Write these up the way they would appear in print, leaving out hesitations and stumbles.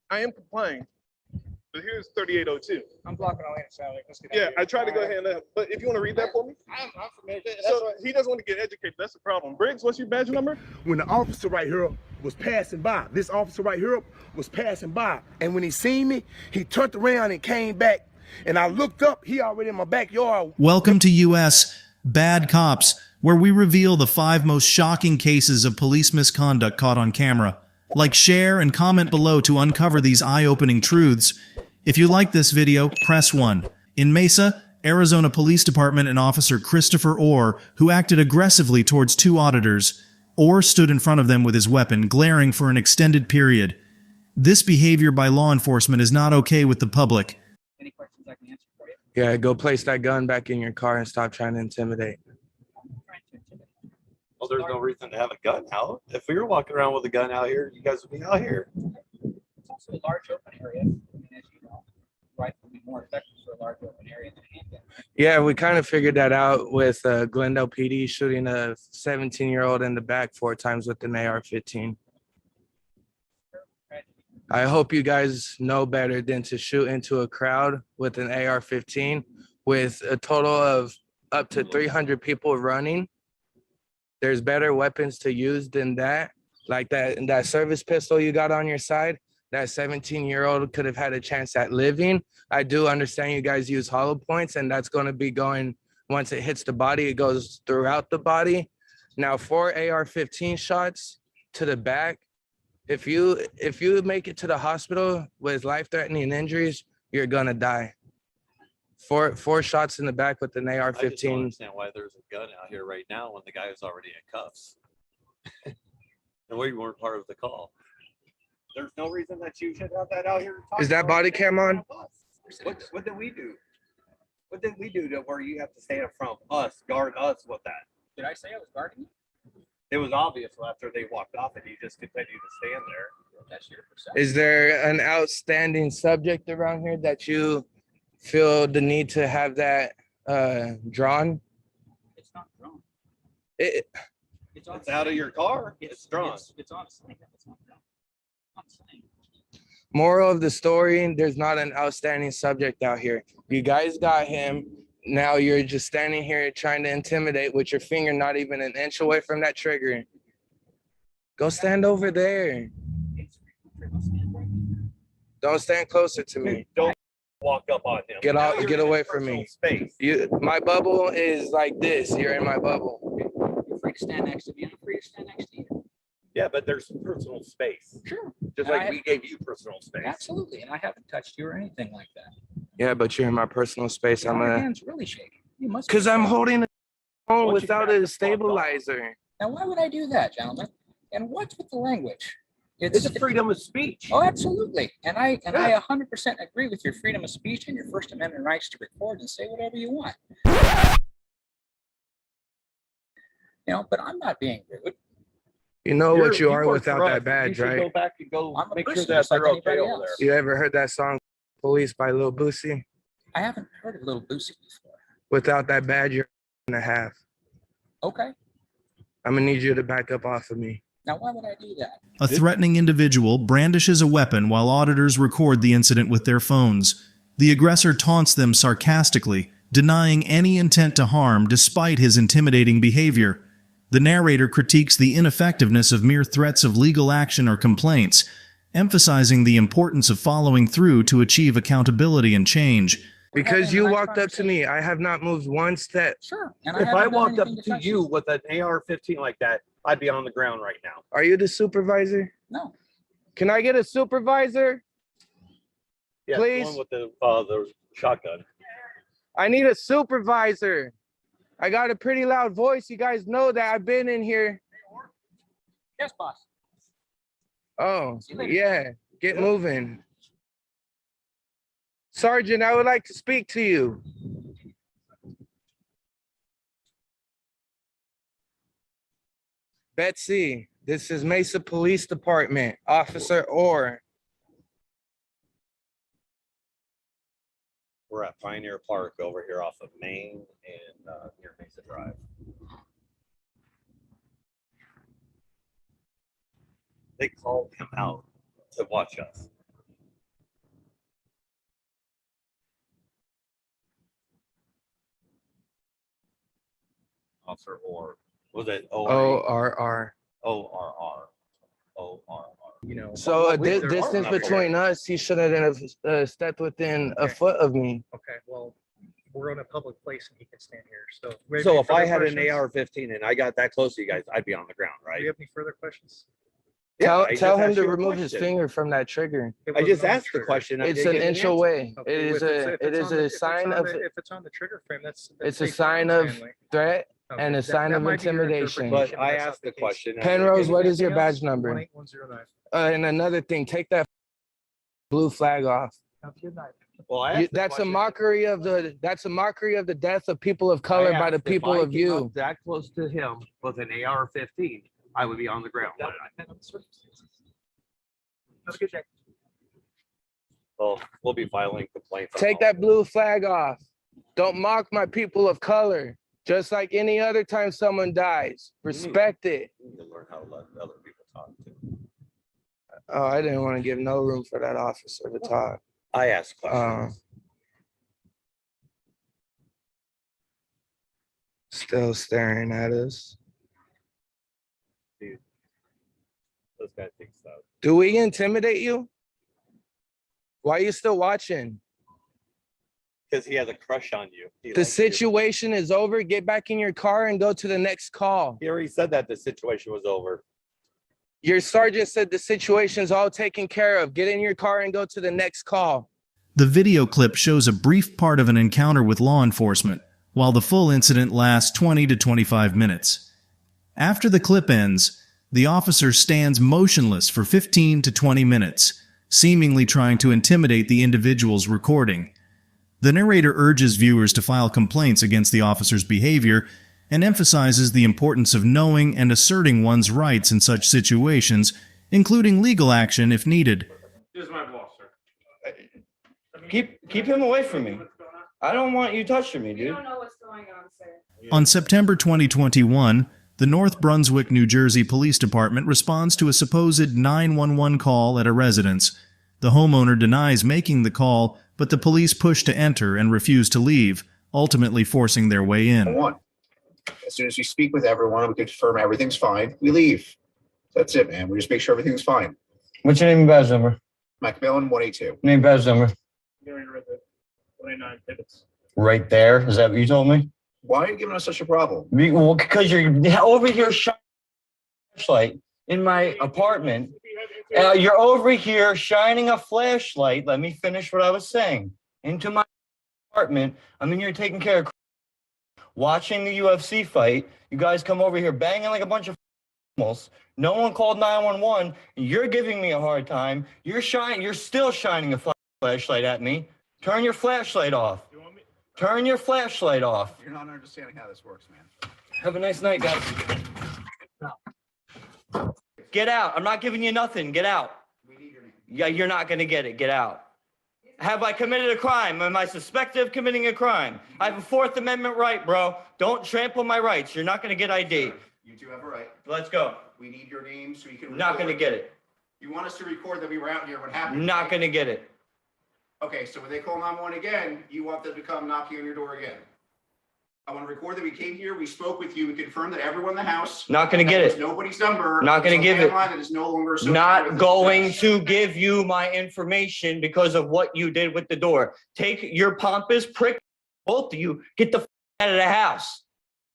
I am complying. But here's 3802. I'm blocking all in, Sally. Let's get out Yeah, of here. I tried to go ahead and, but if you want to read that for me. I'm familiar. So he doesn't want to get educated. That's the problem. Briggs, what's your badge number? When the officer right here was passing by, this officer right here was passing by, and when he seen me, he turned around and came back, and I looked up, he already in my backyard. Welcome to US Bad Cops, where we reveal the 5 most shocking cases of police misconduct caught on camera. Like, share, and comment below to uncover these eye-opening truths. If you like this video, press 1. In Mesa, Arizona Police Department, and Officer Christopher Orr, who acted aggressively towards 2 auditors. Orr stood in front of them with his weapon, glaring for an extended period. This behavior by law enforcement is not okay with the public. Any questions I can answer for you? Yeah, go place that gun back in your car and stop trying to intimidate. Well, there's no reason to have a gun out. If we were walking around with a gun out here, you guys would be out here. It's also a large open area. I mean, as you know, rifle would be more effective for a large open area than a handgun. Yeah, we kind of figured that out with Glendale PD shooting a 17-year-old in the back 4 times with an AR-15. I hope you guys know better than to shoot into a crowd with an AR-15 with a total of up to 300 people running. There's better weapons to use than that. Like that service pistol you got on your side, that 17-year-old could have had a chance at living. I do understand you guys use hollow points, and that's going to be going, once it hits the body, it goes throughout the body. Now, 4 AR-15 shots to the back, if you make it to the hospital with life-threatening injuries, you're going to die. Four shots in the back with an AR-15. I just don't understand why there's a gun out here right now when the guy is already in cuffs. And we weren't part of the call. There's no reason that you should have that out here. Is that body cam on? What did we do? What did we do to where you have to stand in front of us, guard us with that? Did I say I was guarding you? It was obvious after they walked off and you just continued to stand there. That's your perception. Is there an outstanding subject around here that you feel the need to have that drawn? It's not drawn. It's out of your car. It's drawn. It's on a sling. It's not drawn. On a sling. Moral of the story, there's not an outstanding subject out here. You guys got him. Now you're just standing here trying to intimidate with your finger not even an inch away from that trigger. Go stand over there. Don't stand closer to me. Don't walk up on him. Get out, get away from me. Space. My bubble is like this. You're in my bubble. You're free to stand next to me. I'm free to stand next to you. Yeah, but there's personal space. Sure. Just like we gave you personal space. Absolutely. And I haven't touched you or anything like that. Yeah, but you're in my personal space. Your hand's really shaking. You must. Because I'm holding the phone without a stabilizer. Now, why would I do that, gentlemen? And what's with the language? It's a freedom of speech. Oh, absolutely. And I 100% agree with your freedom of speech and your First Amendment rights to record and say whatever you want. You know, but I'm not being rude. You know what you are without that badge, right? Go back and go I'm a make sure person that just like they're okay anybody over else. You ever heard that song Police by Lil Boosie? I haven't heard of Little Boosie before. Without that badge, you're and a half. Okay. I'm gonna need you to back up off of me. Now, why would I do that? A threatening individual brandishes a weapon while auditors record the incident with their phones. The aggressor taunts them sarcastically, denying any intent to harm despite his intimidating behavior. The narrator critiques the ineffectiveness of mere threats of legal action or complaints, emphasizing the importance of following through to achieve accountability and change. Because you walked up to me, I have not moved one step. Sure. And If I walked up to you with an AR-15 like that, I'd be on the ground right now. Are you the supervisor? No. Can I get a supervisor? Yeah, Please? the one with the shotgun. I need a supervisor. I got a pretty loud voice. You guys know that. I've been in here. Yes, boss. Oh, yeah. Get moving. Sergeant, I would like to speak to you. Betsy, this is Mesa Police Department, Officer Orr. We're at Pioneer Park over here off of Main and near Mesa Drive. They called him out to watch us. Officer Orr. Was it ORR. ORR? You know. So a there are distance not between us, he shouldn't have stepped within a Okay. foot of me. Okay, well, we're on a public place and he can stand here, so. So if I had an AR-15 and I got that close to you guys, I'd be on the ground, Do right? you have any further questions? Yeah, I Tell just him asked to you a remove his question. finger from that trigger. It I wasn't just on the asked the trigger. question. I It's didn't an get inch answer. away. Okay, It is if it's- a if it it's is on the- a if it's sign on of the- If it's on the trigger frame, that's. it's a safe sign arms of handling. threat Okay, and a sign of might be your intimidation. interpretation, But I that's not asked the case. question. Penrose, what is your Anything else? badge number? 18109. And another thing, take that blue flag off. Have a good night. Well, I asked the That's a question. mockery of the death of people of color I by the asked if people I of came you. up that close to him with an AR-15, I would be on the ground. That would depend on the circumstances. Have a good day. Well, we'll be filing complaints. on Take all that blue flag off. Don't mock my people of color. Just like any other time someone dies, respect it. You need to learn how to let other people talk too. Oh, I didn't want to give no room for that officer to talk. I asked questions. Still staring at us. This guy thinks that. Do we intimidate you? Why are you still watching? Because he has a crush on you. He The likes you. situation is over. Get back in your car and go to the next call. He already said that the situation was over. Your sergeant said the situation's all taken care of. Get in your car and go to the next call. The video clip shows a brief part of an encounter with law enforcement, while the full incident lasts 20 to 25 minutes. After the clip ends, the officer stands motionless for 15 to 20 minutes, seemingly trying to intimidate the individuals recording. The narrator urges viewers to file complaints against the officer's behavior and emphasizes the importance of knowing and asserting one's rights in such situations, including legal action if needed. This is my boss, sir. Keep him away from me. I don't want you touching me, You dude. don't know what's going on, sir. On September 2021, the North Brunswick, New Jersey Police Department responds to a supposed 911 call at a residence. The homeowner denies making the call, but the police push to enter and refuse to leave, ultimately forcing their way in. One. As soon as we speak with everyone and we confirm everything's fine, we leave. That's it, man. We just make sure everything's fine. What's your name and badge number? Macmillan 182. Name, badge number. You're right there. 29 pivots. Right there. Is that what you told me? Why are you giving us such a problem? Well, because you're over here shining a flashlight in my apartment. You're over here shining a flashlight. Let me finish what I was saying. Into my apartment. I'm in here taking care of watching the UFC fight. You guys come over here banging like a bunch of animals. No one called 911. You're giving me a hard time. You're still shining a flashlight at me. Turn your flashlight off. Turn your flashlight off. You're not understanding how this works, man. Have a nice night, guys. Get out. I'm not giving you nothing. Get out. We need your name. Yeah, you're not going to get it. Get out. Have I committed a crime? Am I suspected of committing a crime? I have a Fourth Amendment right, bro. Don't trample my rights. You're not going to get ID. You do have a right. Let's go. We need your name so you can. Not going to get it. You want us to record that we were out here? What happened? Not right? going to get it. Okay, so when they call 911 again, you want them to come knocking on your door again. I want to record that we came here, we spoke with you, we confirmed that everyone in the house. Not going to get That was it. nobody's number. Not gonna It's a give it. landline that is no longer associated with Not this going address. to give you my information because of what you did with the door. Take your pompous prick, both of you, get the out of the house.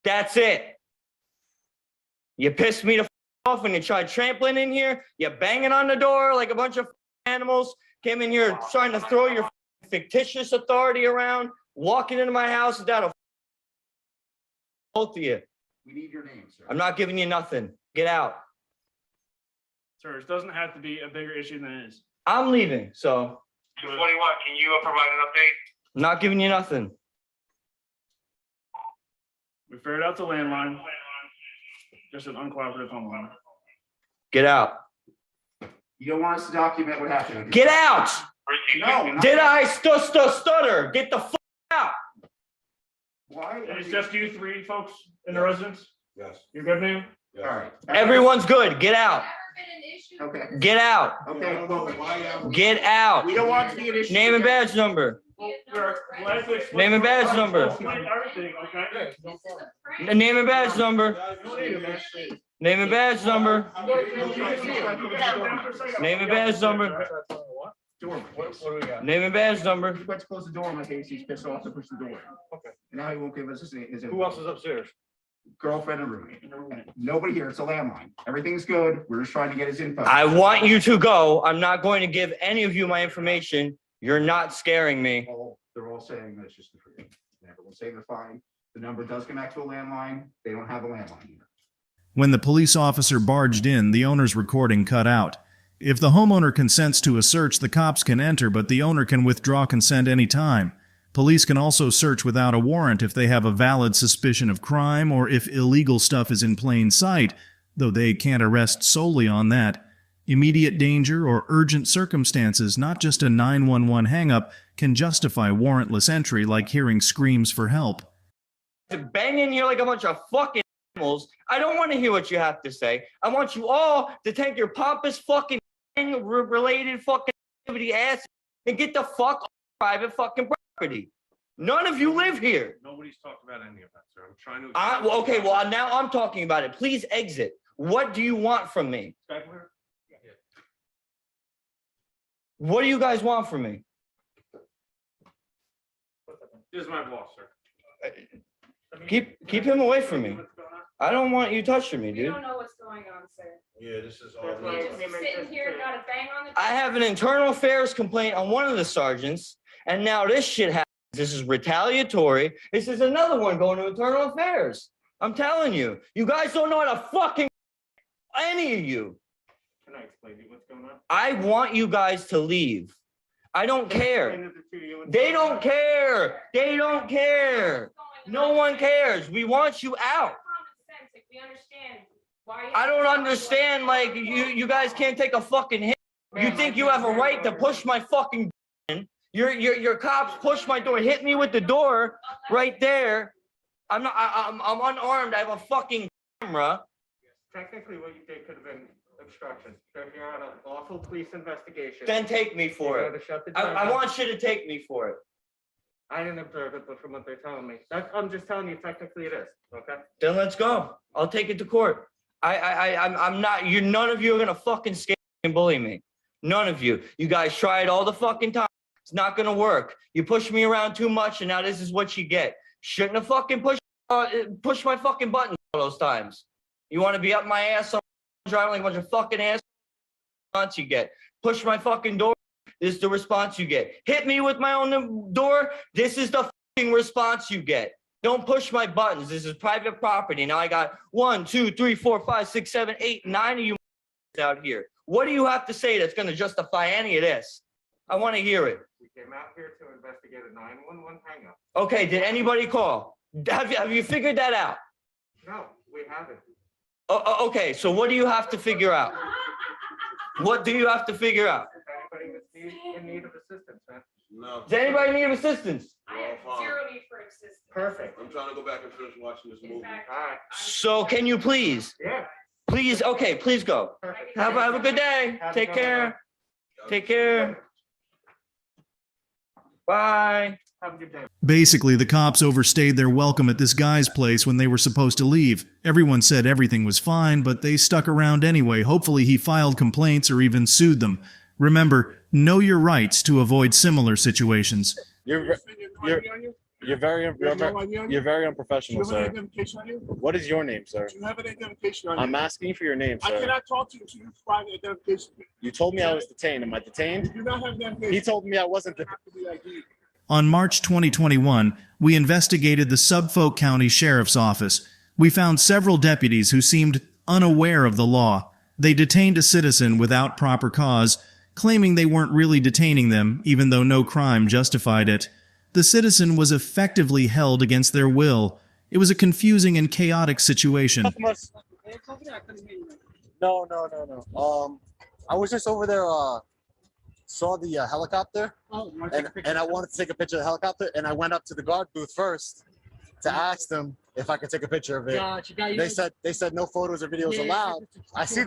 That's it. You pissed me the off when you tried trampling in here. You banging on the door like a bunch of animals. Came in here trying to throw your fictitious authority around, walking into my house without a both of you. We need your name, sir. I'm not giving you nothing. Get out. Sir, it doesn't have to be a bigger issue than it is. I'm leaving, so 221, can you provide an update? I'm not giving you nothing. We figured out the landline. Just an uncooperative homeowner. Get out. You don't want us to document what happened. Get out. No, not- Did I stutter? Get the out. Why? It's just you three folks in the residence? Yes. You're good, man? All right. Everyone's good. Get out. Never been an issue Okay. Get out. Okay. Get out. We don't want to be an issue. Name and badge number. We're glad to explain- Name and badge number. Explain everything, okay? Name and badge number. Name and badge number. Name and badge number. Door. Name and badge number. He's about to close the door in my case. He's pissed off to push the door. Okay. Now he won't give us his info. Who else is upstairs? Girlfriend and roommate. Nobody here. It's a landline. Everything's good. We're just trying to get his info. I want you to go. I'm not going to give any of you my information. You're not scaring me. They're all saying that it's just the free. Everyone's saying they're fine. The number does come back to a landline. They don't have a landline here. When the police officer barged in, the owner's recording cut out. If the homeowner consents to a search, the cops can enter, but the owner can withdraw consent any time. Police can also search without a warrant if they have a valid suspicion of crime or if illegal stuff is in plain sight, though they can't arrest solely on that. Immediate danger or urgent circumstances, not just a 911 hang-up, can justify warrantless entry like hearing screams for help. Bang in here like a bunch of fucking animals. I don't want to hear what you have to say. I want you all to take your pompous fucking related fucking activity ass and get the fuck off private fucking property. None of you live here. Nobody's talked about any of that, sir. I'm trying to. Okay, well, now I'm talking about it. Please exit. What do you want from me? What do you guys want from me? This is my boss, sir. Keep him away from me. I don't want you touching me, You dude. don't know what's going on, sir. Yeah, this is all. You just sitting here, got a bang on the. I have an internal affairs complaint on one of the sergeants, and now this shit happens. This is retaliatory. This is another one going to internal affairs. I'm telling you, you guys don't know how to fucking any of you. Can I explain to you what's going on? I want you guys to leave. I don't care. They don't care. They don't care. No one cares. We want you out. We understand why. I don't understand, like, you guys can't take a fucking hit. You think you have a right to push my fucking button. Your cops push my door, hit me with the door right there. I'm unarmed. I have a fucking camera. Technically, what you did could have been obstruction. So if you're on a lawful police investigation. Then take me for you it. gotta shut the I door. want you to take me for it. I didn't observe it, but from what they're telling me, I'm just telling you, technically it is, okay? Then let's go. I'll take it to court. I'm not, none of you are gonna fucking scare and bully me. None of you. You guys try it all the fucking time. It's not gonna work. You push me around too much and now this is what you get. Shouldn't have fucking push my fucking buttons all those times. You wanna be up my ass, driving like a bunch of fucking ass, response you get. Push my fucking door. This is the response you get. Hit me with my own door. This is the fucking response you get. Don't push my buttons. This is private property. Now I got 1, 2, 3, 4, 5, 6, 7, 8, 9 of you out here. What do you have to say that's going to justify any of this? I want to hear it. We came out here to investigate a 911 hang-up. Okay, did anybody call? Have you figured that out? No, we haven't. Okay, so what do you have to figure out? What do you have to figure out? Anybody that's in need of assistance, man? No. Does anybody need assistance? I have zero need for assistance. Perfect. I'm trying to go back and finish watching this movie. All right. So can you please? Yeah. Please, okay, please go. Perfect. Have a good day. Have a Take good one. care. Take care. Bye. Have a good day. Basically, the cops overstayed their welcome at this guy's place when they were supposed to leave. Everyone said everything was fine, but they stuck around anyway. Hopefully he filed complaints or even sued them. Remember, know your rights to avoid similar situations. You're very unprofessional, sir. What is your name, sir? Do you have an identification on you? I'm asking for your name, I sir. cannot talk to you until you provide an identification. You told me I was detained. Am I detained? You do not have an identification. He told me I wasn't. You have to be ID'd. On March 2021, we investigated the Suffolk County Sheriff's Office. We found several deputies who seemed unaware of the law. They detained a citizen without proper cause, claiming they weren't really detaining them, even though no crime justified it. The citizen was effectively held against their will. It was a confusing and chaotic situation. No. I was just over there. Saw the helicopter, and I wanted to take a picture of the helicopter, and I went up to the guard booth first, to ask them if I could take a picture of it. Gotcha. They said no photos or videos allowed. I see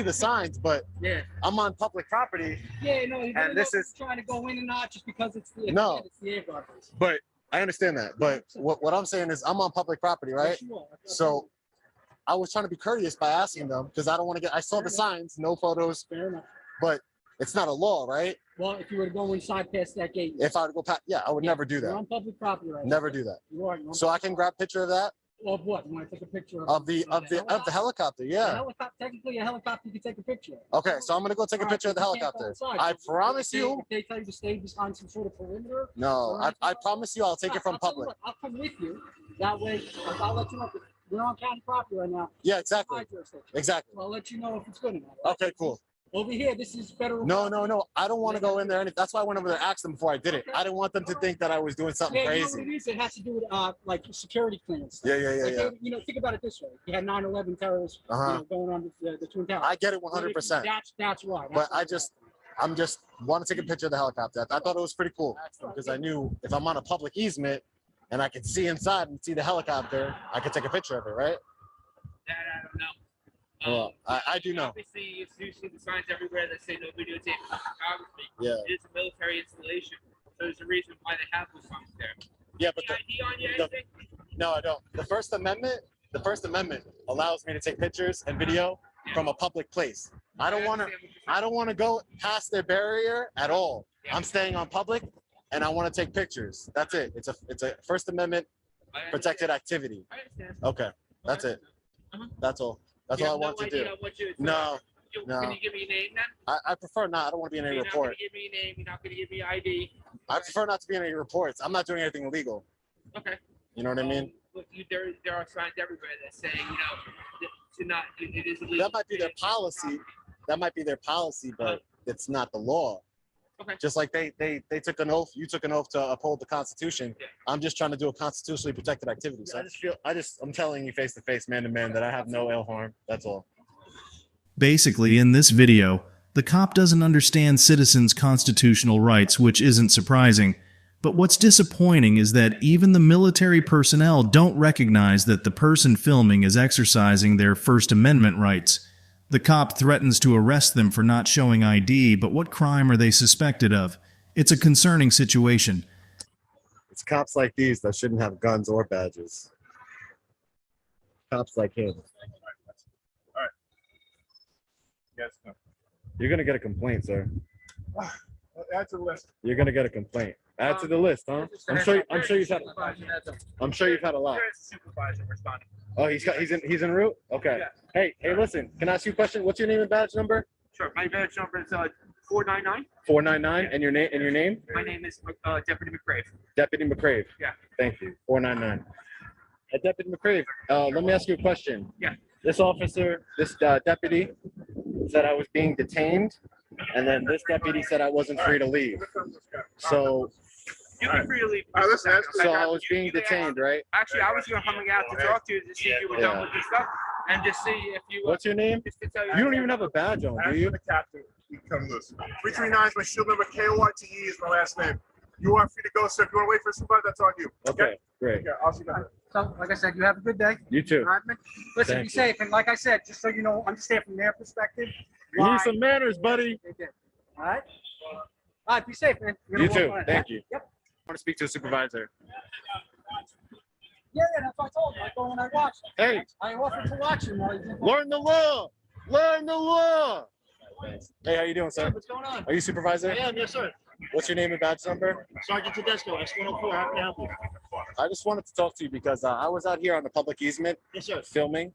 the signs, but Yeah. I'm on public property. Yeah, no, you And this is trying to go in and out just because it's the No. it's the air guard. but I understand that. But what I'm saying is I'm on public property, right? So I was trying to be courteous by asking them because I don't want to get. I saw the signs, no photos, Fair enough. but it's not a law, right? Well, if you were to go inside past that gate, If I were to go past, yeah, I would never do you're that. on public property right Never do that. You are. You're on So I can grab a picture of that of what? You want to take a picture of the helicopter. The Yeah. helicopter, technically, a helicopter you can take a picture of. Okay, so I'm gonna go take a picture of the helicopter. I promise you. If they tell you to stay just on some sort of perimeter. No, I promise you I'll take it from I'll tell you public. what, I'll come with you. That way, I'll let you know. We're on county property right now. Yeah, exactly. My jurisdiction. Exactly. So I'll let you know if it's good enough. Okay, cool. Over here, this is federal. No. I don't want to go in there. That's why I went over there and asked them before I did it. I didn't want them to think that I was doing something Yeah, you know what crazy. it is? It has to do with like security clearance. Yeah. Like, you know, think about it this way: you had 9/11 terrorists, going on the Twin Towers. I get it 100%. That's why. But I'm just want to take a picture of the helicopter. I thought it was pretty cool because I knew if I'm on a public easement and I could see inside and see the helicopter, I could take a picture of it, right? That I don't know. Well, I do know. Obviously, you see the signs everywhere that say no videotape photography. Yeah. It is a military installation, so there's a reason why they have those signs there. Yeah, but Any ID on you, the- anything? No, I don't. The First Amendment allows me to take pictures and video from a public place. I don't want to go past their barrier at all. I'm staying on public and I want to take pictures. That's it. It's a First Amendment protected activity. I understand. Okay. That's it. That's all. That's all I want to do. No. Can you give me a name then? I prefer not. I don't want to be in any You're not going report. to give me a name. You're not going to give me ID. I prefer not to be in any reports. I'm not doing anything illegal. Okay. You know what I mean? Look, there are signs everywhere that say, to not. It is illegal. That might be their policy. That might be their policy, but it's not the law. Okay. Just like they took an oath, you took an oath to uphold the Constitution. Yeah. I'm just trying to do a constitutionally protected activity. So I'm telling you face to face, man to man, that I have no ill harm. That's all. Basically, in this video, the cop doesn't understand citizens' constitutional rights, which isn't surprising. But what's disappointing is that even the military personnel don't recognize that the person filming is exercising their First Amendment rights. The cop threatens to arrest them for not showing ID, but what crime are they suspected of? It's a concerning situation. It's cops like these that shouldn't have guns or badges. Cops like him. Yes. You're gonna get a complaint, sir. Add to the list. You're gonna get a complaint. Add to the list, huh? I'm sure you've had a lot. Supervisor responding. Oh, he's en route? Okay. Yeah. Hey, listen, can I ask you a question? What's your name and badge number? Sure. My badge number is 499. 499 and your name? My name is Deputy McCrave. Deputy McCrave. Yeah. Thank you. 499. Deputy McCrave, let me ask you a question. Yeah. This officer, this deputy said I was being detained, and then this deputy said I wasn't free to leave. So You can freely. so I was being detained, right? Actually, I was coming out to talk to you to see if you were done with your stuff and just see if you. What's your name? Just to tell You don't even have a badge on, do you? The captain, we come loose. 339 is my shield number. KORTE is my last name. You are free to go, sir. If you want to wait for somebody, that's on you. Okay, great. Yeah, I'll see you later. So, like I said, you have a good day. You too. All right, man? Listen, Thank be you. safe. And like I said, just so you know, understand from their perspective. You why need some manners, buddy. they did. All right? All right, be safe, man. You too. Thank you. Yep. I want to speak to a supervisor. Yeah, that's what I told you. I go when I watch. Hey, I offered to watch him while he's in. learn the law. Learn the law. Hey, how you doing, sir? What's going on? Are you supervisor? I am, yes, sir. What's your name and badge number? Sergeant Tedesco, X104. How can I help you? I just wanted to talk to you because I was out here on the public easement Yes, sir. filming,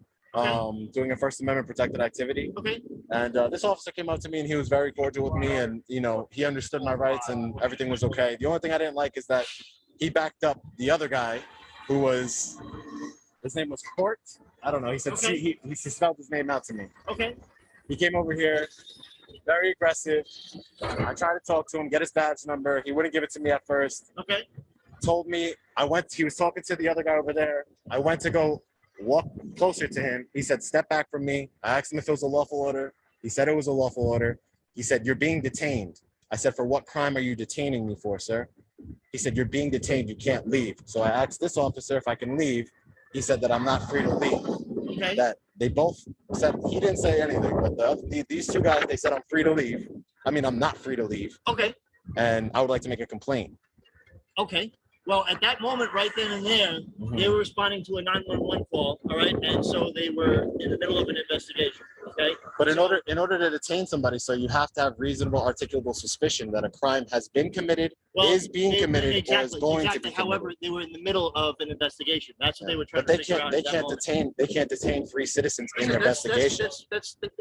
doing a First Amendment protected activity. Okay. And this officer came up to me and he was very cordial with me, and he understood my rights and everything was okay. The only thing I didn't like is that he backed up the other guy, who was, his name was Court. I don't know. He said Okay. he spelled his name out to me. Okay. He came over here, very aggressive. I tried to talk to him, get his badge number. He wouldn't give it to me at first. Okay. Told me he was talking to the other guy over there. I went to go walk closer to him. He said, step back from me. I asked him if it was a lawful order. He said it was a lawful order. He said, you're being detained. I said, for what crime are you detaining me for, sir? He said, "You're being detained. You can't leave." So I asked this officer if I can leave. He said that I'm not free to leave. Okay. That they both said, he didn't say anything, but these two guys, they said I'm free to leave. I mean, I'm not free to leave. Okay. And I would like to make a complaint. Okay. Well, at that moment, right then and there, they were responding to a 911 call. All right, and so they were in the middle of an investigation. Okay. But in order to detain somebody, so you have to have reasonable, articulable suspicion that a crime has been committed, is being committed, or is going to be committed. However, they were in the middle of an investigation. That's what they were trying But to figure out. they can't detain 3 citizens in an investigation.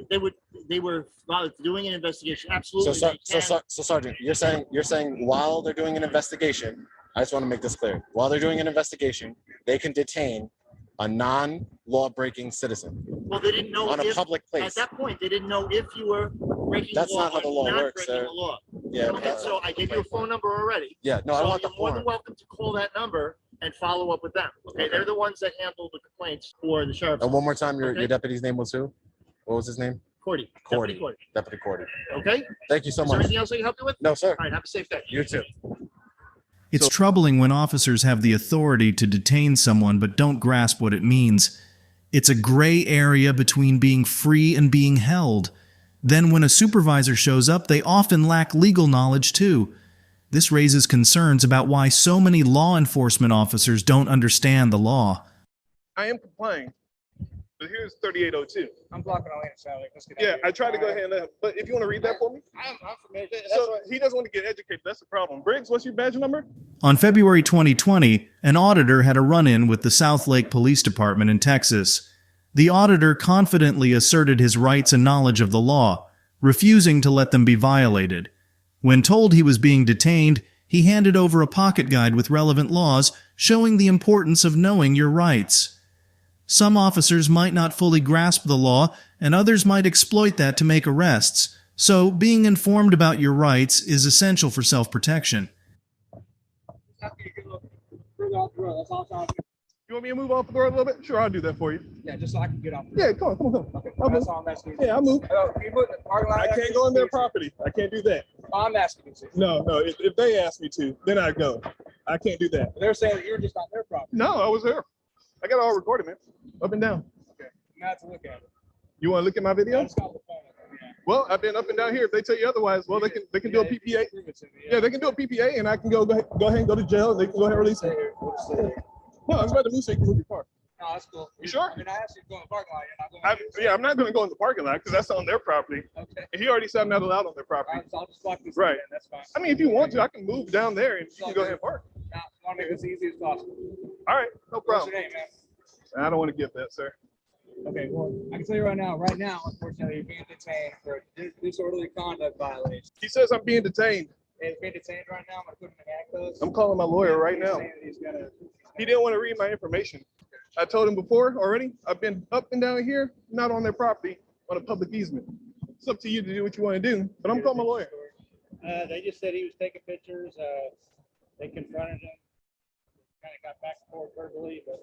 They were while doing an investigation. Absolutely. So Sergeant, you're saying while they're doing an investigation, I just want to make this clear. While they're doing an investigation, they can detain a non-law breaking citizen. Well, they didn't know on a public place. At that point, they didn't know if you were breaking That's the law. not how the law not works, breaking sir. the law. Yeah. Okay, so I gave you a phone number already. Yeah. No, so I want the you're more than form. welcome to call that number and follow up with them. Okay, they're the ones that handle the complaints for the sheriff's. And one more time, your Okay. deputy's name was who? What was his name? Cordy. Cordy. Deputy Cordy. Deputy Cordy. Okay. Thank you so Is there much. anything else I can help you with? No, sir. All right. Have a safe day. You too. It's troubling when officers have the authority to detain someone but don't grasp what it means. It's a gray area between being free and being held. Then when a supervisor shows up, they often lack legal knowledge too. This raises concerns about why so many law enforcement officers don't understand the law. I am complying. But here's 3802. I'm blocking all Sally. Let's get out Yeah, of here. I tried to go ahead and but if you want to read that for me. I'm familiar. So he doesn't want to get educated. That's the problem. Briggs, what's your badge number? On February 2020, an auditor had a run-in with the South Lake Police Department in Texas. The auditor confidently asserted his rights and knowledge of the law, refusing to let them be violated. When told he was being detained, he handed over a pocket guide with relevant laws showing the importance of knowing your rights. Some officers might not fully grasp the law, and others might exploit that to make arrests, so being informed about your rights is essential for self-protection. You want me to move off the road a little bit? Sure, I'll do that for you. Yeah, just so I can get off. Yeah, come on. Okay, I'll that's move. all I'm asking you. Yeah, I'll move. You put in the parking lot. I can't go on their property. I can't do that. I'm asking you to. No. If they ask me to, then I go. I can't do that. They're saying that you're just on their property. No, I was there. I got it all recorded, man. Up and down. Okay, now to look at it. You want to look at my video? Just got the phone. Yeah. Well, I've been up and down here. If they tell you otherwise, well, they can do a PPA. Yeah, they can do a PPA, and I can go ahead and go to jail. They can go ahead and release me. No, I was about to move so you can move your car. No, that's cool. You sure? I mean, I asked you to go in the parking lot. You're not going. Yeah, I'm not going to go in the parking lot because that's on their property. Okay. And he already said I'm not allowed on their property. So I'll just block this. Right. Again. That's fine. I mean, if you want to, I can move down there and you can go ahead and park. I want to make this as easy as possible. All right, no What's problem. your name, man? I don't want to give that, sir. Okay, well, I can tell you right now, unfortunately, you're being detained for a disorderly conduct violation. He says I'm being detained. He's being detained right now. I'm going to put him in handcuffs. I'm calling my lawyer right now. He didn't want to read my information. I told him before already, I've been up and down here, not on their property, on a public easement. It's up to you to do what you want to do, but I'm calling my lawyer. They just said he was taking pictures. They confronted him. Kind of got back and forth verbally, but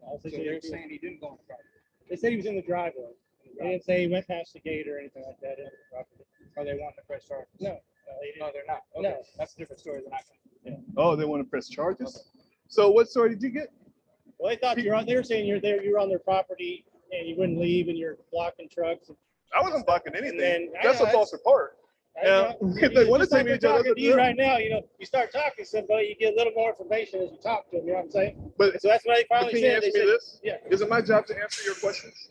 also they're saying he didn't go on the property. They said he was in the driveway. They didn't say he went past the gate or anything like that. Or they wanted to press charges. No, they're not. Okay. No, that's a different story than I can. Yeah. Oh, they want to press charges? Okay. So what story did you get? Well, they thought you're on. They were saying you're there. You're on their property and you wouldn't leave, and you're blocking trucks. I wasn't blocking anything. Then, that's a false report. Yeah. If they want to take me to jail, talking to you right now, you start talking to somebody, you get a little more information as you talk to them. You know what I'm saying? But so that's what they finally can you said. answer me this? Yeah. Is it my job to answer your questions?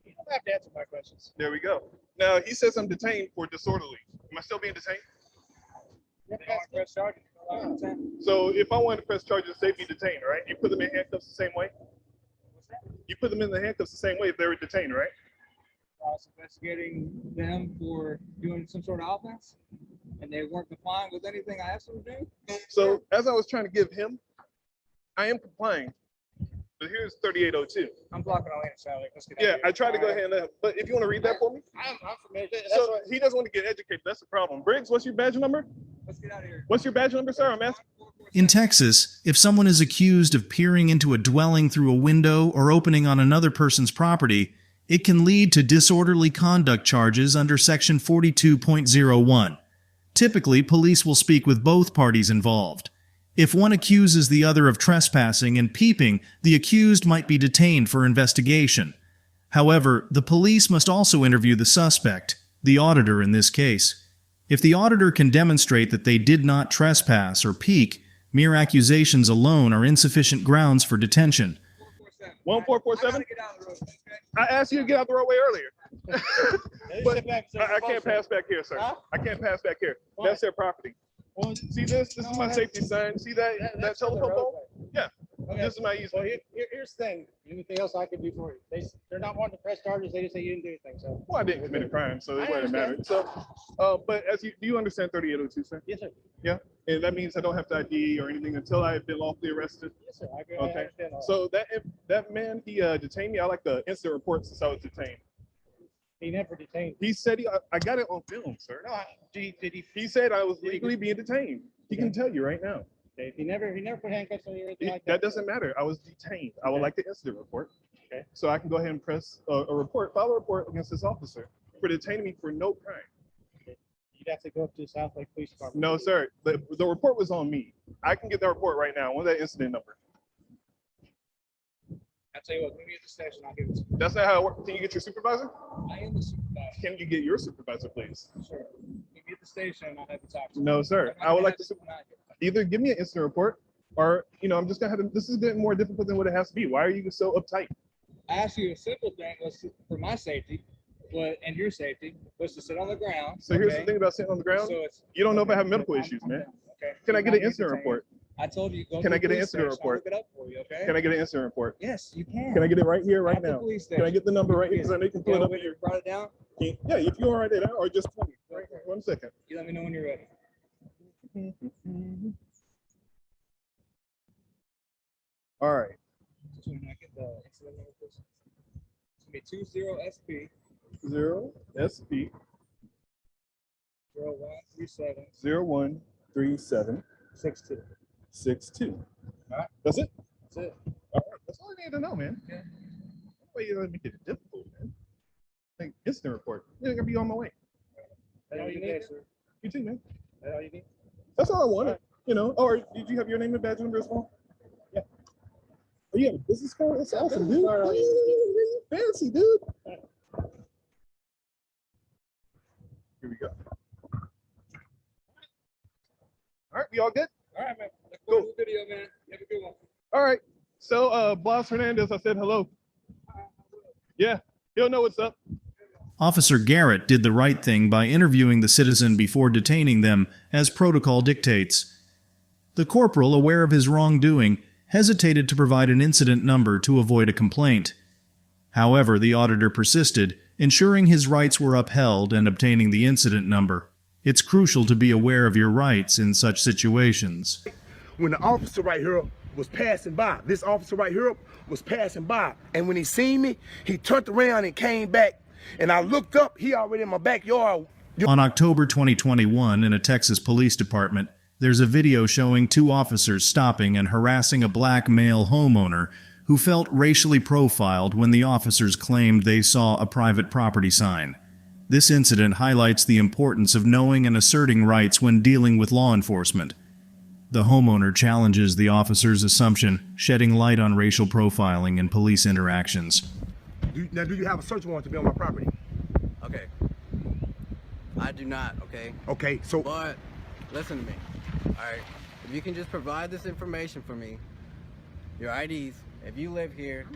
You don't have to answer my questions. There we go. Now he says I'm detained for disorderly. Am I still being detained? Yeah, press charges. So if I wanted to press charges, they'd be detained, right? You put them in handcuffs the same way? You put them in the handcuffs the same way if they were detained, right? I was investigating them for doing some sort of offense, and they weren't complying with anything I asked them to do. So as I was trying to give him, I am complying. But here's 3802. I'm blocking all Sally. Let's get out Yeah, of here. I tried to go ahead and, but if you want to read that for me. I'm familiar. So he doesn't want to get educated. That's the problem. Briggs, what's your badge number? Let's get out of here. What's your badge number, sir? I'm asking. In Texas, if someone is accused of peering into a dwelling through a window or opening on another person's property, it can lead to disorderly conduct charges under Section 42.01. Typically, police will speak with both parties involved. If one accuses the other of trespassing and peeping, the accused might be detained for investigation. However, the police must also interview the suspect, the auditor in this case. If the auditor can demonstrate that they did not trespass or peek, mere accusations alone are insufficient grounds for detention. 1447? I asked you to get out the roadway earlier. But I can't pass back here, sir. I can't pass back here. That's their property. See this? This is my safety sign. See that telephone pole? Yeah. This is my easement. Well, here's the thing. Anything else I can do for you? They're not wanting to press charges. They just say you didn't do anything. So. Well, I didn't commit a crime, so it wouldn't matter. So, but do you understand 3802, sir? Yes, sir. Yeah. And that means I don't have to ID or anything until I've been lawfully arrested. Yes, sir. I Okay. understand all So that man, he detained me. I like the incident report since I was detained. He never detained. He said I got it on film, sir. No, did he? He said I was legally being detained. He can tell you right now. Okay, he never put handcuffs on you or anything like That doesn't matter. I was detained. I would like the incident report. Okay. So I can go ahead and press file a report against this officer for detaining me for no crime. You'd have to go up to the South Lake Police Department. No, sir. The report was on me. I can get that report right now. What's that incident number? I'll tell you what, meet me at the station. I'll give it to you. That's not how it works. Can you get your supervisor? I am the supervisor. Can you get your supervisor, please? Sure. Meet me at the station and I'll have to talk to you. No, sir. I would like to either give me an incident report or, I'm just gonna have to, this is a bit more difficult than what it has to be. Why are you so uptight? I asked you a simple thing was for my safety, and your safety was to sit on the ground. So here's the thing about sitting on the ground. So it's, You don't know if I have medical issues, man. Okay. Can I get an incident report? I told you go. Can to I the get an police incident station. report? I'll look it up for you, okay? Can I get an incident report? Yes, you can. Can I get it right here, right At the now? police Can I station. get the number right here? Because I know you can pull it up when here. you brought it down, Yeah, if you want to write it out or just tell me. Right here. 1 second. you let me know when you're ready. All right. So when I get the incident number, please. It's gonna be 20 SP 0 SP 0137 0137 62. 62. All right. That's it? That's it. All right. That's all I need to know, man. Okay. Why you gonna make it difficult, man? Like incident report. You're gonna be on my way. That's all you need, sir. You too, man. That's all you need. That's all I wanted. Or did you have your name and badge number as well? Yeah. Oh, you have a business card? That's awesome, dude. You fancy, dude. Here we go. All right, we all good? All right, man. Look forward to the video, man. You have a good one. All right. So, Blas Hernandez, I said hello. Yeah, he'll know what's up. Officer Garrett did the right thing by interviewing the citizen before detaining them, as protocol dictates. The corporal, aware of his wrongdoing, hesitated to provide an incident number to avoid a complaint. However, the auditor persisted, ensuring his rights were upheld and obtaining the incident number. It's crucial to be aware of your rights in such situations. When the officer right here was passing by, this officer right here was passing by, and when he seen me, he turned around and came back, and I looked up, he already in my backyard. On October 2021, in a Texas police department, there's a video showing two officers stopping and harassing a black male homeowner who felt racially profiled when the officers claimed they saw a private property sign. This incident highlights the importance of knowing and asserting rights when dealing with law enforcement. The homeowner challenges the officer's assumption, shedding light on racial profiling in police interactions. Now, do you have a search warrant to be on my property? Okay. I do not, okay? Okay, so... But, listen to me, all right? If you can just provide this information for me, your IDs, if you live here...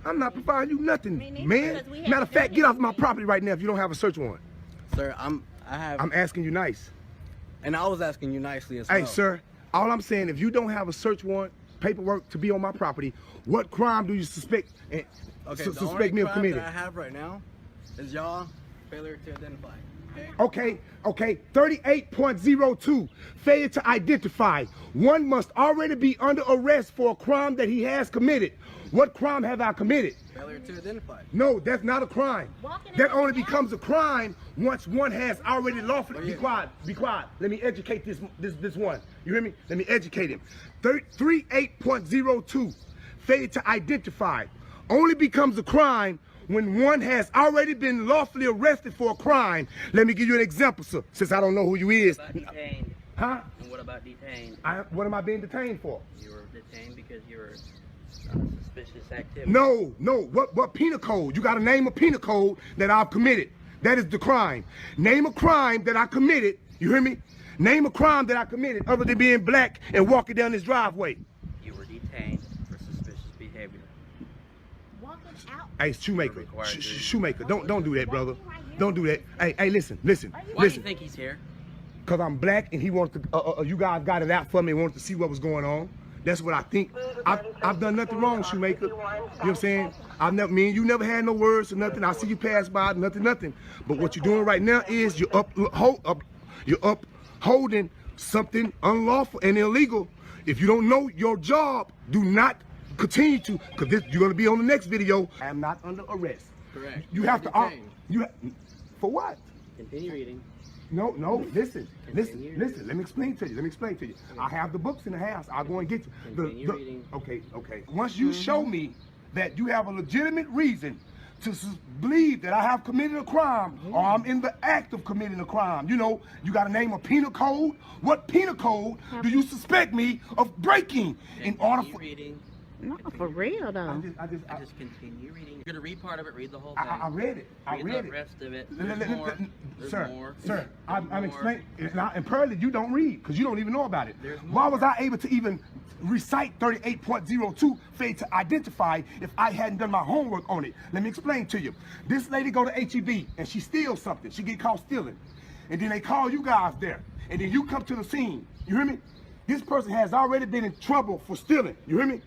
I'm not providing you nothing, man. Matter of fact, get off my property right now if you don't have a search warrant. Sir, I'm asking you nice. And I was asking you nicely as well. Hey, sir, all I'm saying, if you don't have a search warrant, paperwork to be on my property, what crime do you suspect Okay, the suspect only me of crime committing? that I have right now is y'all failure to identify. Okay, 38.02, failure to identify. One must already be under arrest for a crime that he has committed. What crime have I committed? Failure to identify. No, that's not a crime. That only becomes a crime once one has already lawfully. Be quiet, be quiet. Let me educate this one. You hear me? Let me educate him. 38.02, failure to identify only becomes a crime when one has already been lawfully arrested for a crime, let me give you an example, sir, since I don't know who you is. Detained. Huh? And what about detained? What am I being detained for? You were detained because you were suspicious activity. No. What penal code? You got to name a penal code that I've committed. That is the crime. Name a crime that I committed. You hear me? Name a crime that I committed other than being black and walking down this driveway. You were detained for suspicious behavior. Hey, Shoemaker. Shoemaker, don't do that, brother. Don't do that. Hey, listen. Why do you think he's here? Because I'm black and he wants to, you guys got it out for me and wanted to see what was going on. That's what I think. I've done nothing wrong, Shoemaker. You know what I'm saying? Me and you never had no words or nothing. I see you pass by, nothing. But what you're doing right now is you're upholding something unlawful and illegal. If you don't know your job, do not continue to, because you're going to be on the next video. I am not under arrest. Correct. You have to, for what? Continue reading. No, listen. Let me explain to you. I have the books in the house. I'll go and get you. Continue reading. Okay. Once you show me that you have a legitimate reason to believe that I have committed a crime or I'm in the act of committing a crime, you got to name a penal code. What penal code do you suspect me of breaking in order for... Reading. No, for real though. I just continue reading. You're gonna read part of it. Read the whole thing. I read it. Read the rest of it. There's more. There's more. Sir, I'm explaining. And apparently you don't read because you don't even know about it. Why was I able to even recite 38.02 failed to identify if I hadn't done my homework on it? Let me explain to you. This lady go to HEB and she steals something. She get caught stealing, and then they call you guys there, and then you come to the scene. You hear me? This person has already been in trouble for stealing. You hear me?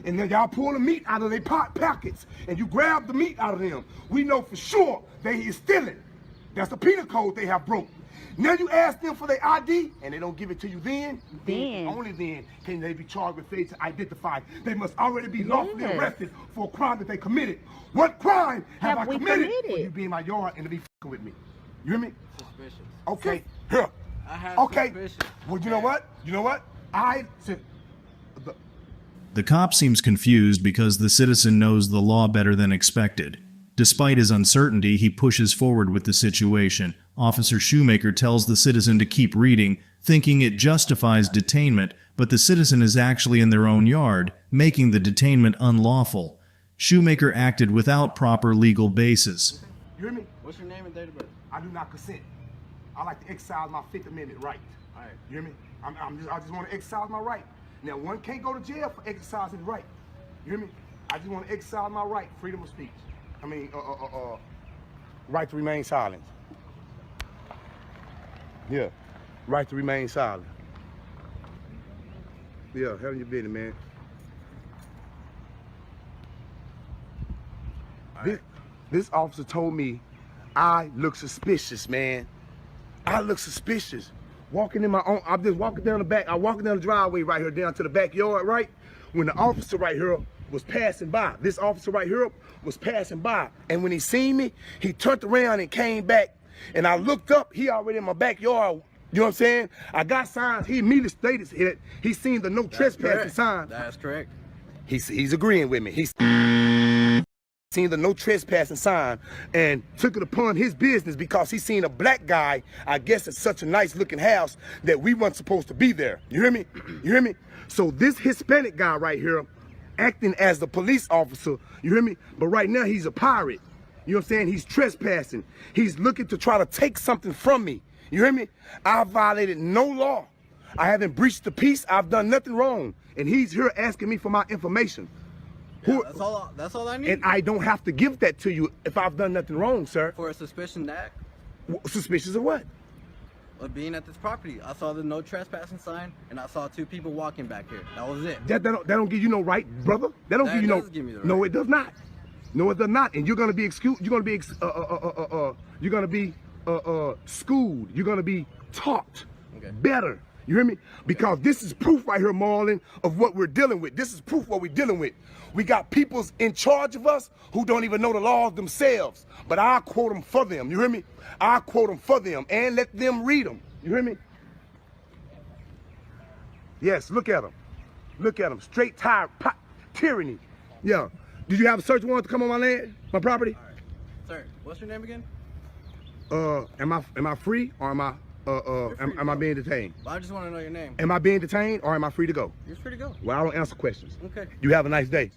And then y'all pull the meat out of their pockets and you grab the meat out of them. We know for sure they is stealing. That's the penal code they have broke. Now you ask them for their ID and they don't give it to you then only then can they be charged with failure to identify. They must already be lawfully arrested for a crime that they committed. What crime have I committed for you be in my yard and to be f***ing with me? You hear me? Suspicious. Okay, here. I have suspicious. Well, you know what? I said... The cop seems confused because the citizen knows the law better than expected. Despite his uncertainty, he pushes forward with the situation. Officer Shoemaker tells the citizen to keep reading, thinking it justifies detainment, but the citizen is actually in their own yard, making the detainment unlawful. Shoemaker acted without proper legal basis. You hear me? What's your name and date of birth? I do not consent. I like to exercise my Fifth Amendment right. All right. You hear me? I just want to exercise my right. Now, one can't go to jail for exercising right. You hear me? I just want to exercise my right, freedom of speech. Right to remain silent. Yeah, right to remain silent. Yeah, hell your business, man. This officer told me I look suspicious, man. I look suspicious. Walking in my own, I'm just walking down the back, I'm walking down the driveway right here down to the backyard, right? When the officer right here was passing by, this officer right here was passing by. And when he seen me, he turned around and came back. And I looked up, he already in my backyard. You know what I'm saying? I got signs, he immediately stated that he seen the no trespassing sign. That's correct. He's agreeing with me. He's seen the no trespassing sign and took it upon his business because he seen a black guy, I guess it's such a nice looking house that we weren't supposed to be there. You hear me? You hear me? So this Hispanic guy right here acting as the police officer, you hear me? But right now he's a pirate. You know what I'm saying? He's trespassing. He's looking to try to take something from me. You hear me? I violated no law. I haven't breached the peace. I've done nothing wrong. And he's here asking me for my information. Yeah, that's all I need. And I don't have to give that to you if I've done nothing wrong, sir. For a suspicion act? Suspicious of what? Of being at this property. I saw the no trespassing sign, and I saw 2 people walking back here. That was it. That don't give you no right, brother. That don't give you no. Give me the right. No, it does not. No, it does not. And you're gonna be excused. You're gonna be schooled. You're gonna be taught better. You hear me? Because this is proof right here, Marlon, of what we're dealing with. This is proof what we're dealing with. We got peoples in charge of us who don't even know the laws themselves. But I quote them for them. You hear me? I quote them for them and let them read them. You hear me? Yes, look at them. Look at them. Straight tyranny. Yeah. Did you have a search warrant to come on my land? my property. Sir, what's your name again? Am I free or am I being detained? Well, I just want to know your name. Am I being detained or am I free to go? You're free to go. Well, I don't answer questions. Okay. You have a nice day.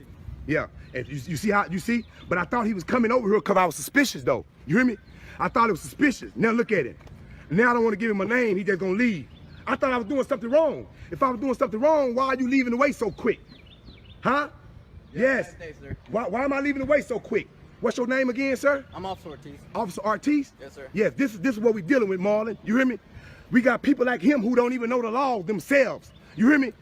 Yeah. And you see how you see? But I thought he was coming over here because I was suspicious though. You hear me? I thought it was suspicious. Now look at it. Now I don't want to give him a name. He just gonna leave. I thought I was doing something wrong. If I was doing something wrong, why are you leaving the way so quick? Huh? Yes. Nice day, sir. Why am I leaving the way so quick? What's your name again, sir? I'm Officer Ortiz. Officer Ortiz? Yes, sir. Yes, this is what we're dealing with, Marlon. You hear me? We got people like him who don't even know the law themselves. You hear me?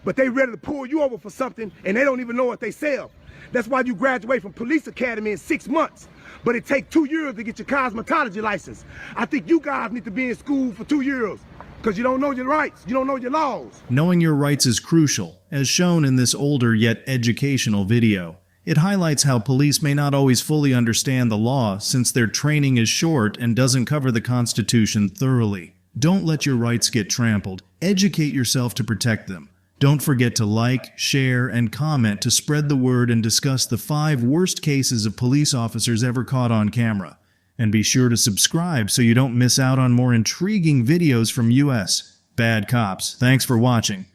But they ready to pull you over for something and they don't even know what they sell. That's why you graduate from police academy in 6 months. But it takes 2 years to get your cosmetology license. I think you guys need to be in school for 2 years because you don't know your rights. You don't know your laws. Knowing your rights is crucial, as shown in this older yet educational video. It highlights how police may not always fully understand the law since their training is short and doesn't cover the Constitution thoroughly. Don't let your rights get trampled. Educate yourself to protect them. Don't forget to like, share, and comment to spread the word and discuss the 5 worst cases of police officers ever caught on camera. And be sure to subscribe so you don't miss out on more intriguing videos from US Bad Cops. Thanks for watching.